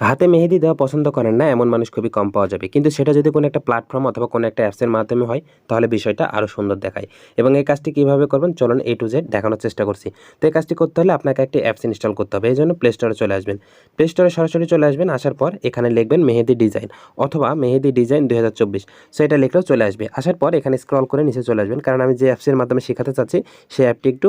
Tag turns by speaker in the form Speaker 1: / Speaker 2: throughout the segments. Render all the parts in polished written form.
Speaker 1: হাতে মেহেদি দেওয়া পছন্দ করেন না এমন মানুষ খুবই কম পাওয়া যাবে, কিন্তু সেটা যদি কোনো একটা প্ল্যাটফর্ম অথবা কোনো একটা অ্যাপসের মাধ্যমে হয় তাহলে বিষয়টা আরও সুন্দর দেখায়। এবং এই কাজটি কীভাবে করবেন চলুন A to Z দেখানোর চেষ্টা করছি। তো এই কাজটি করতে হলে আপনাকে একটি অ্যাপস ইনস্টল করতে হবে। এই জন্য প্লে স্টোরে চলে আসবেন। প্লে স্টোরে সরাসরি চলে আসবেন, আসার পর এখানে লিখবেন মেহেদি ডিজাইন অথবা মেহেদি ডিজাইন 2024। সো এটা লিখলেও চলে আসবে। আসার পর এখানে স্ক্রল করে নিচে চলে আসবেন, কারণ আমি যে অ্যাপসের মাধ্যমে শেখাতে চাচ্ছি সেই অ্যাপটি একটু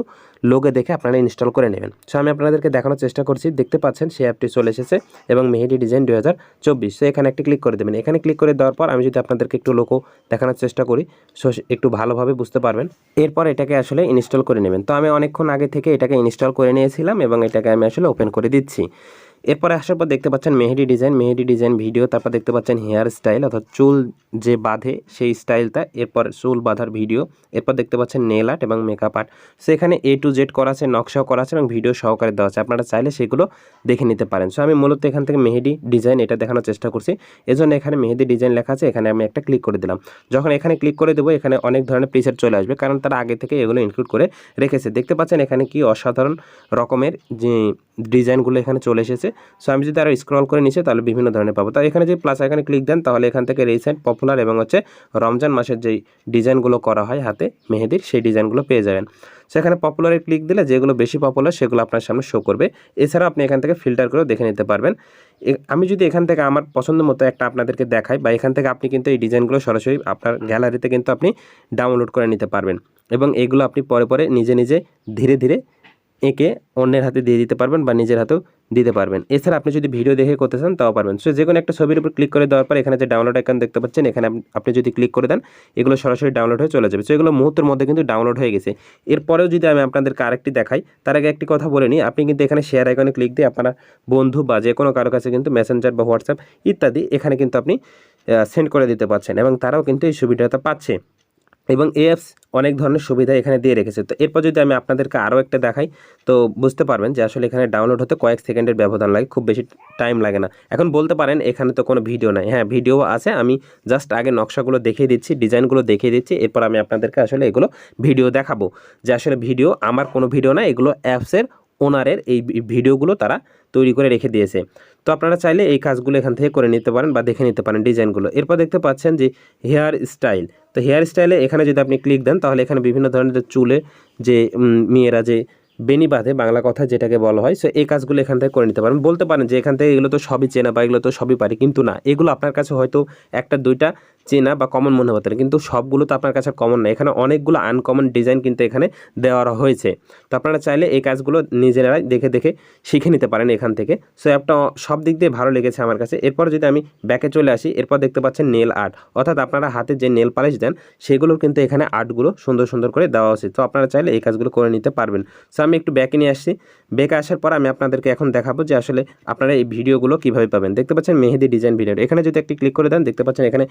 Speaker 1: লোগো দেখে আপনারা ইনস্টল করে নেবেন। সো আমি আপনাদেরকে দেখানোর চেষ্টা করছি। দেখতে পাচ্ছেন সেই অ্যাপটি চলে এসেছে এবং মেহেদি ডিজাইন 2024। সো এখানে একটি ক্লিক করে দেবেন। এখানে ক্লিক করে দেওয়ার পর আমি যদি আপনাদেরকে একটু লোগো দেখানোর চেষ্টা করি, সো একটু ভালোভাবে বুঝতে পারবেন। এরপর এটাকে আসলে ইনস্টল করে নেবেন। তো আমি অনেকক্ষণ আগে থেকে এটাকে ইনস্টল করে নিয়েছিলাম এবং এটাকে আমি আসলে ওপেন করে দিচ্ছি। এরপরে আসার পর দেখতে পাচ্ছেন মেহেদি ডিজাইন ভিডিও, তারপর দেখতে পাচ্ছেন হেয়ার স্টাইল অর্থাৎ চুল যে বাঁধে সেই স্টাইলটা, এরপর চুল বাঁধার ভিডিও, এরপর দেখতে পাচ্ছেন নেল আর্ট এবং মেকআপ আর্ট। সো এখানে A to Z করা আছে, নকশাও করা আছে এবং ভিডিও সহকারে দেওয়া আছে, আপনারা চাইলে সেগুলো দেখে নিতে পারেন। সো আমি মূলত এখান থেকে মেহেদি ডিজাইন এটা দেখানোর চেষ্টা করছি, এজন্য এখানে মেহেদি ডিজাইন লেখা আছে, এখানে আমি একটা ক্লিক করে দিলাম। যখন এখানে ক্লিক করে দেবো এখানে অনেক ধরনের প্রিসেট চলে আসবে, কারণ তারা আগে থেকে এগুলো ইনক্লুড করে রেখেছে। দেখতে পাচ্ছেন এখানে কি অসাধারণ রকমের যে ডিজাইনগুলো এখানে চলে এসেছে। সো আমি যদি আরও স্ক্রল করে নিচে তাহলে বিভিন্ন ধরনের পাবো। তো এখানে যে প্লাস এখানে ক্লিক দেন তাহলে এখান থেকে রিসেন্ট পপুলার এবং রমজান মাসের যেই ডিজাইনগুলো করা হয় হাতে মেহেদির সেই ডিজাইনগুলো পেয়ে যাবেন। সেখানে পপুলারে ক্লিক দিলে যেগুলো বেশি পপুলার সেগুলো আপনার সামনে শো করবে। এছাড়াও আপনি এখান থেকে ফিল্টার করেও দেখে নিতে পারবেন। আমি যদি এখান থেকে আমার পছন্দ মতো একটা আপনাদেরকে দেখাই, বা এখান থেকে আপনি কিন্তু এই ডিজাইনগুলো সরাসরি আপনার গ্যালারিতে কিন্তু আপনি ডাউনলোড করে নিতে পারবেন এবং এগুলো আপনি পরে নিজে ধীরে ধীরে এঁকে অন্যের হাতে দিয়ে দিতে পারবেন বা নিজের হাতেও দিতে পারবেন। এছাড়া আপনি যদি ভিডিও দেখে করতে চান তাও পারবেন। সো যে কোনো একটা ছবির উপর ক্লিক করে দেওয়ার পর এখানে যে ডাউনলোড আইকন দেখতে পাচ্ছেন, এখানে আপনি যদি ক্লিক করে দেন এগুলো সরাসরি ডাউনলোড হয়ে চলে যাবে। সো এগুলো মুহূর্তের মধ্যে কিন্তু ডাউনলোড হয়ে গেছে। এরপরেও যদি আমি আপনাদেরকে আরেকটি দেখাই, তার আগে একটি কথা বলে নিই, আপনি কিন্তু এখানে শেয়ার আইকনে ক্লিক দিয়ে আপনার বন্ধু বা যে কোনো কারো কাছে কিন্তু মেসেঞ্জার বা হোয়াটসঅ্যাপ ইত্যাদি এখানে কিন্তু আপনি সেন্ড করে দিতে পারছেন এবং তারাও কিন্তু এই সুবিধাটা পাচ্ছে। এবং এই অ্যাপস অনেক ধরনের সুবিধা এখানে দিয়ে রেখেছে। তো এরপর যদি আমি আপনাদেরকে আরও একটা দেখাই তো বুঝতে পারবেন যে আসলে এখানে ডাউনলোড হতে কয়েক সেকেন্ডের ব্যবধান লাগে, খুব বেশি টাইম লাগে না। এখন বলতে পারেন এখানে তো কোনো ভিডিও নাই, হ্যাঁ ভিডিও আছে, আমি জাস্ট আগে নকশাগুলো দেখিয়ে দিচ্ছি, ডিজাইনগুলো দেখিয়ে দিচ্ছি, এরপর আমি আপনাদেরকে আসলে এগুলো ভিডিও দেখাবো যে আসলে ভিডিও আমার কোনো ভিডিও না, এগুলো অ্যাপসের ওনারের এই ভিডিওগুলো তারা তৈরি করে রেখে দিয়েছে। তো আপনারা চাইলে এই কাজগুলো এখান থেকে করে নিতে পারেন বা দেখে নিতে পারেন ডিজাইনগুলো। এরপর দেখতে পাচ্ছেন যে হেয়ার স্টাইল। তো হেয়ার স্টাইলে এখানে যদি আপনি ক্লিক দেন তাহলে এখানে বিভিন্ন ধরনের চুলে যে মেয়েরা যে বেনি বাঁধে বাংলা কথা যেটাকে বলা হয়, সো এই কাজগুলো এখান থেকে করে নিতে পারেন। বলতে পারেন যে এখান থেকে এগুলো তো সবই চেনা বা এগুলো তো সবই পারি, কিন্তু না, এগুলো আপনার কাছে হয়তো একটা দুইটা চেনা বা কমন মনে হতে পারে, কিন্তু সবগুলো তো আপনার কাছে কমন না। এখানে অনেকগুলো আনকমন ডিজাইন কিন্তু এখানে দেওয়া হয়েছে। তো আপনারা চাইলে এই কাজগুলো নিজেরাই দেখে শিখে নিতে পারেন এখান থেকে। সো অ্যাপটা সব দিক দিয়ে ভালো লেগেছে আমার কাছে। এরপর যদি আমি ব্যাকে চলে আসি, এরপর দেখতে পাচ্ছেন নেল আর্ট, অর্থাৎ আপনারা হাতে যে নেল পালিশ দেন সেগুলোর কিন্তু এখানে আর্টগুলো সুন্দর করে দেওয়া উচিত। তো আপনারা চাইলে এই কাজগুলো করে নিতে পারবেন। সো আমি একটু ব্যাকে নিয়ে আসছি। ব্যাকে আসার পর আমি আপনাদেরকে এখন দেখাবো যে আসলে আপনারা এই ভিডিওগুলো কীভাবে পাবেন। দেখতে পাচ্ছেন মেহেদি ডিজাইন ভিডিও, এখানে যদি একটি ক্লিক করে দেন দেখতে পাচ্ছেন এখানে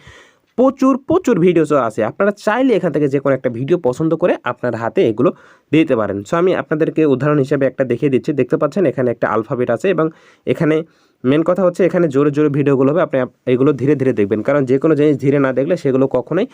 Speaker 1: প্রচুর ভিডিওসও আছে। আপনারা চাইলে এখান থেকে যে কোনো একটা ভিডিও পছন্দ করে আপনার হাতে এগুলো দিতে পারেন। সো আমি আপনাদেরকে উদাহরণ হিসেবে একটা দেখিয়ে দিচ্ছি। দেখতে পাচ্ছেন এখানে একটা আলফাবেট আছে এবং এখানে মেন কথা হচ্ছে এখানে জোরে ভিডিওগুলো হবে, আপনি এগুলো ধীরে দেখবেন, কারণ যে কোনো জিনিস ধীরে না দেখলে সেগুলো কখনোই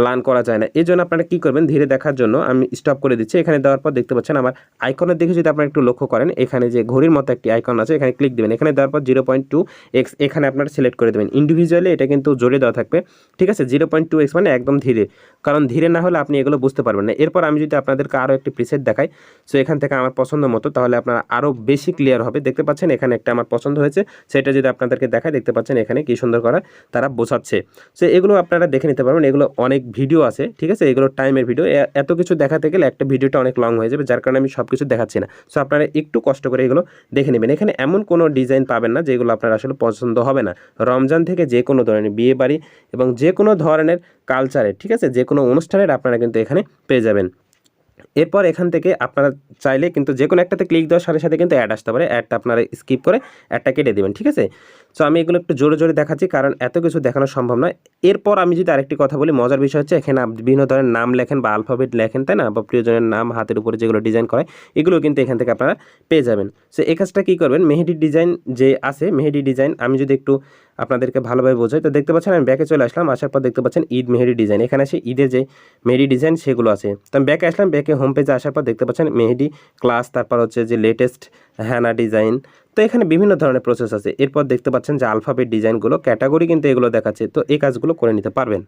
Speaker 1: লার্ন করা যায় না। এই জন্য আপনারা কী করবেন, ধীরে দেখার জন্য আমি স্টপ করে দিচ্ছি। এখানে দেওয়ার পর দেখতে পাচ্ছেন আমার আইকনের দিকে যদি আপনারা একটু লক্ষ্য করেন, এখানে যে ঘড়ির মতো একটি আইকন আছে এখানে ক্লিক দেবেন। এখানে দেওয়ার পর 0.2x এখানে আপনারা সিলেক্ট করে দেবেন। ইন্ডিভিজুয়ালি এটা কিন্তু জোরে দেওয়া থাকবে, ঠিক আছে। 0.2x মানে একদম ধীরে, কারণ ধীরে না হলে আপনি এগুলো বুঝতে পারবেন না। এরপর আমি যদি আপনাদেরকে আরও একটি প্রিসেট দেখাই, সো এখান থেকে আমার পছন্দ মতো, তাহলে আপনারা আরও বেশি ক্লিয়ার হবে। দেখতে পাচ্ছেন এখানে একটা আমার পছন্দ হয়েছে, সেটা যদি আপনাদেরকে দেখায় দেখতে পাচ্ছেন এখানে কি সুন্দর করা তারা বোঝাচ্ছে। সো এগুলো আপনারা দেখে নিতে পারবেন। এগুলো অনেক ভিডিও আছে, ঠিক আছে, এগুলো টাইমের ভিডিও, এত কিছু দেখাতে গেলে একটা ভিডিওটা অনেক লং হয়ে যাবে, যার কারণে আমি সব কিছু দেখাচ্ছি না। সো আপনারা একটু কষ্ট করে এগুলো দেখে নেবেন। এখানে এমন কোনো ডিজাইন পাবেন না যেগুলো আপনার আসলে পছন্দ হবে না। রমজান থেকে যে কোনো ধরনের বিয়ে বাড়ি এবং যে কোনো ধরনের কালচারে, ঠিক আছে, যে কোনো অনুষ্ঠানের আপনারা কিন্তু এখানে পেয়ে যাবেন। এরপর এখান থেকে আপনারা চাইলে কিন্তু যে কোনো একটাতে ক্লিক দেওয়ার সাথে কিন্তু অ্যাড আসতে পারে, অ্যাডটা আপনারা স্কিপ করে অ্যাডটা কেটে দেবেন, ঠিক আছে। সো আমি এগুলো একটু জোরে দেখাচ্ছি কারণ এত কিছু দেখানো সম্ভব নয়। এরপর আমি যদি আরেকটি কথা বলি, মজার বিষয় হচ্ছে এখানে বিভিন্ন ধরনের নাম লেখেন বা আলফাবেট লেখেন, তাই না, বা প্রিয়জনের নাম হাতের উপরে যেগুলো ডিজাইন করে এগুলো কিন্তু এখান থেকে আপনারা পেয়ে যাবেন। সো এই কাজটা কী করবেন, মেহেদি ডিজাইন যে আছে, মেহেদি ডিজাইন আমি যদি একটু আপনাদেরকে ভালোভাবে বোঝাই, তো দেখতে পাচ্ছেন আমি ব্যাকে চলে আসলাম। আসার পর দেখতে পাচ্ছেন ঈদ মেহেদি ডিজাইন, এখানে এসে ঈদের যে মেহেদি ডিজাইন সেগুলো আছে। তো আমি ব্যাকে আসলাম, ব্যাকে হোম পেজে আসার পর দেখতে পাচ্ছেন মেহেদি ক্লাস, তারপর হচ্ছে যে লেটেস্ট হেনা ডিজাইন, তো এখানে বিভিন্ন ধরনের প্রসেস আছে। এরপর দেখতে পাচ্ছেন যে আলফাবেট ডিজাইনগুলো, ক্যাটাগরি কিন্তু এগুলো দেখাচ্ছে। তো এই কাজগুলো করে নিতে পারবেন।